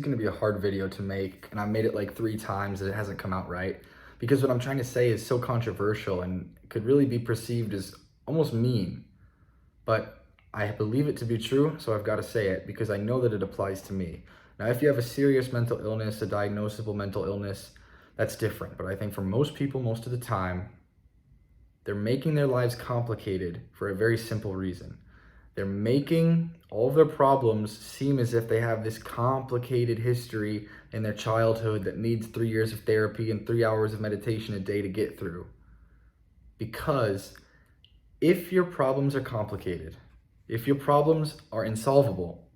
is going to be a hard video to make, and I made it like 3 times and it hasn't come out right. Because what I'm trying to say is so controversial and could really be perceived as almost mean. But I believe it to be true, so I've got to say it because I know that it applies to me. Now, if you have a serious mental illness, a diagnosable mental illness, that's different. But I think for most people, most of the time, they're making their lives complicated for a very simple reason. They're making all of their problems seem as if they have this complicated history in their childhood that needs 3 years of therapy and 3 hours of meditation a day to get through. Because if your problems are complicated, if your problems are insolvable,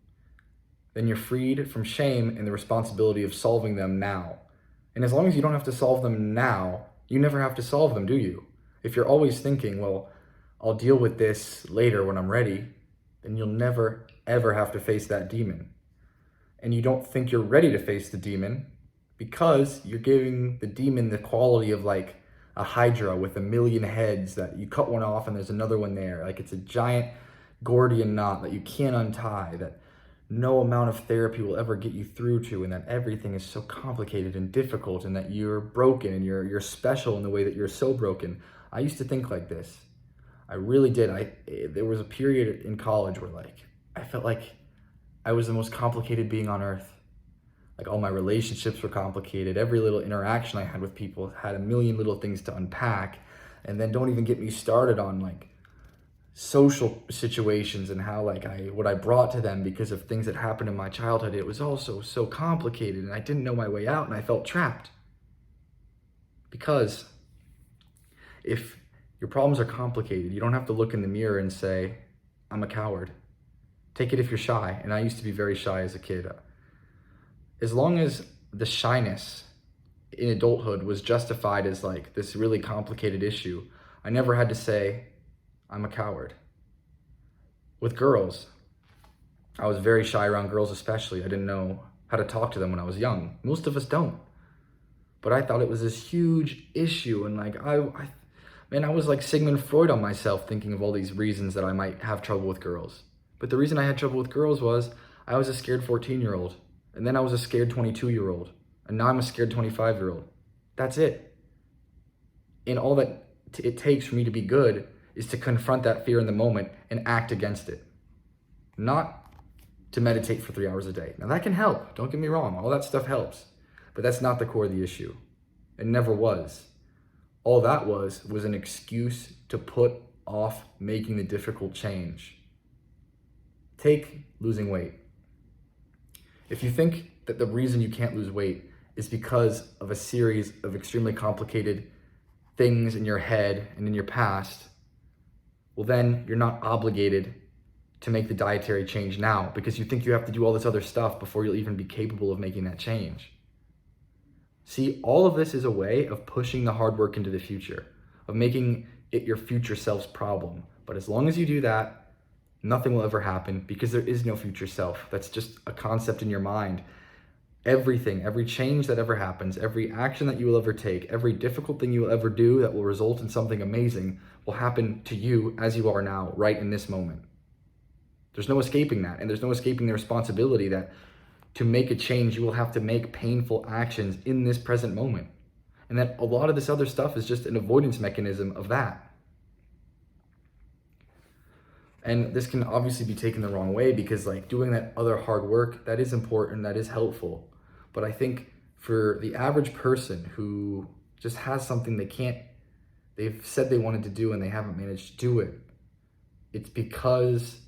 then you're freed from shame and the responsibility of solving them now. And as long as you don't have to solve them now, you never have to solve them, do you? If you're always thinking, well, I'll deal with this later when I'm ready, then you'll never, ever have to face that demon. And you don't think you're ready to face the demon because you're giving the demon the quality of like a hydra with a million heads that you cut one off and there's another one there. Like it's a giant Gordian knot that you can't untie, that no amount of therapy will ever get you through to, and that everything is so complicated and difficult and that you're broken and you're special in the way that you're so broken. I used to think like this. I really did. There was a period in college where like I felt like I was the most complicated being on earth. Like all my relationships were complicated. Every little interaction I had with people had a million little things to unpack. And then don't even get me started on like social situations and how like what I brought to them because of things that happened in my childhood. It was also so complicated and I didn't know my way out and I felt trapped. Because if your problems are complicated, you don't have to look in the mirror and say, I'm a coward. Take it if you're shy. And I used to be very shy as a kid. As long as the shyness in adulthood was justified as like this really complicated issue, I never had to say, I'm a coward. With girls, I was very shy around girls especially. I didn't know how to talk to them when I was young. Most of us don't. But I thought it was this huge issue, and like I was like Sigmund Freud on myself, thinking of all these reasons that I might have trouble with girls. But the reason I had trouble with girls was I was a scared 14-year-old, and then I was a scared 22-year-old, and now I'm a scared 25-year-old. That's it. And all that it takes for me to be good is to confront that fear in the moment and act against it. Not to meditate for 3 hours a day. Now that can help, don't get me wrong, all that stuff helps, but that's not the core of the issue. It never was. All that was an excuse to put off making the difficult change. Take losing weight. If you think that the reason you can't lose weight is because of a series of extremely complicated things in your head and in your past, well then you're not obligated to make the dietary change now because you think you have to do all this other stuff before you'll even be capable of making that change. See, all of this is a way of pushing the hard work into the future, of making it your future self's problem. But as long as you do that, nothing will ever happen because there is no future self. That's just a concept in your mind. Everything, every change that ever happens, every action that you will ever take, every difficult thing you will ever do that will result in something amazing will happen to you as you are now, right in this moment. There's no escaping that, and there's no escaping the responsibility that to make a change, you will have to make painful actions in this present moment. And that a lot of this other stuff is just an avoidance mechanism of that. And this can obviously be taken the wrong way because like doing that other hard work, that is important, that is helpful. But I think for the average person who just has something they've said they wanted to do and they haven't managed to do it, it's because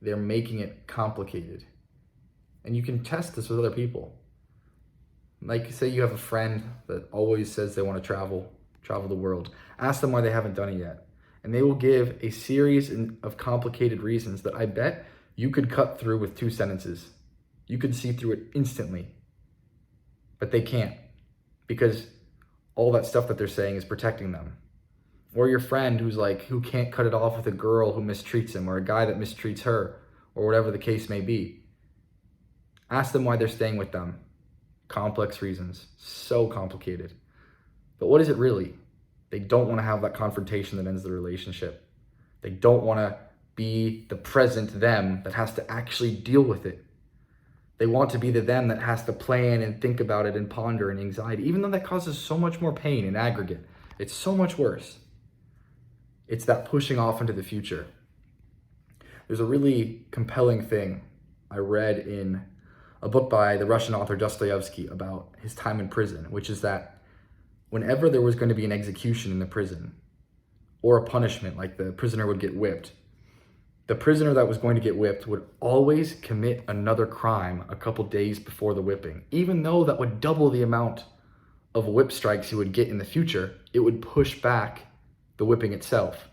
they're making it complicated. And you can test this with other people. Like say you have a friend that always says they want to travel the world. Ask them why they haven't done it yet. And they will give a series of complicated reasons that I bet you could cut through with 2 sentences. You could see through it instantly. But they can't because all that stuff that they're saying is protecting them. Or your friend who can't cut it off with a girl who mistreats him or a guy that mistreats her or whatever the case may be. Ask them why they're staying with them. Complex reasons, so complicated. But what is it really? They don't want to have that confrontation that ends the relationship. They don't want to be the present them that has to actually deal with it. They want to be the them that has to plan and think about it and ponder and anxiety, even though that causes so much more pain in aggregate. It's so much worse. It's that pushing off into the future. There's a really compelling thing I read in a book by the Russian author Dostoevsky about his time in prison, which is that whenever there was going to be an execution in the prison or a punishment, like the prisoner would get whipped, the prisoner that was going to get whipped would always commit another crime a couple days before the whipping. Even though that would double the amount of whip strikes he would get in the future, it would push back the whipping itself.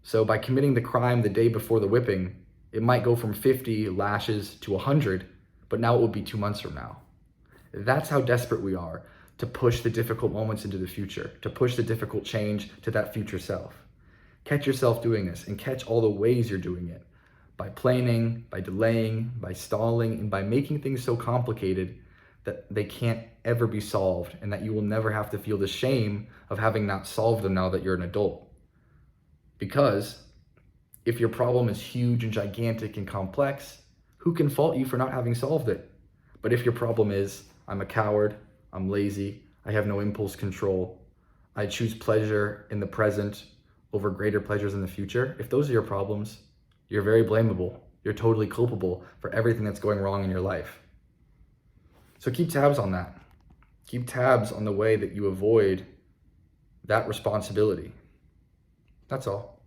So by committing the crime the day before the whipping, it might go from 50 lashes to 100, but now it would be 2 months from now. That's how desperate we are to push the difficult moments into the future, to push the difficult change to that future self. Catch yourself doing this, and catch all the ways you're doing it. By planning, by delaying, by stalling, and by making things so complicated that they can't ever be solved, and that you will never have to feel the shame of having not solved them now that you're an adult. Because if your problem is huge and gigantic and complex, who can fault you for not having solved it? But if your problem is, I'm a coward, I'm lazy, I have no impulse control, I choose pleasure in the present over greater pleasures in the future, if those are your problems, you're very blamable. You're totally culpable for everything that's going wrong in your life. So keep tabs on that. Keep tabs on the way that you avoid that responsibility. That's all.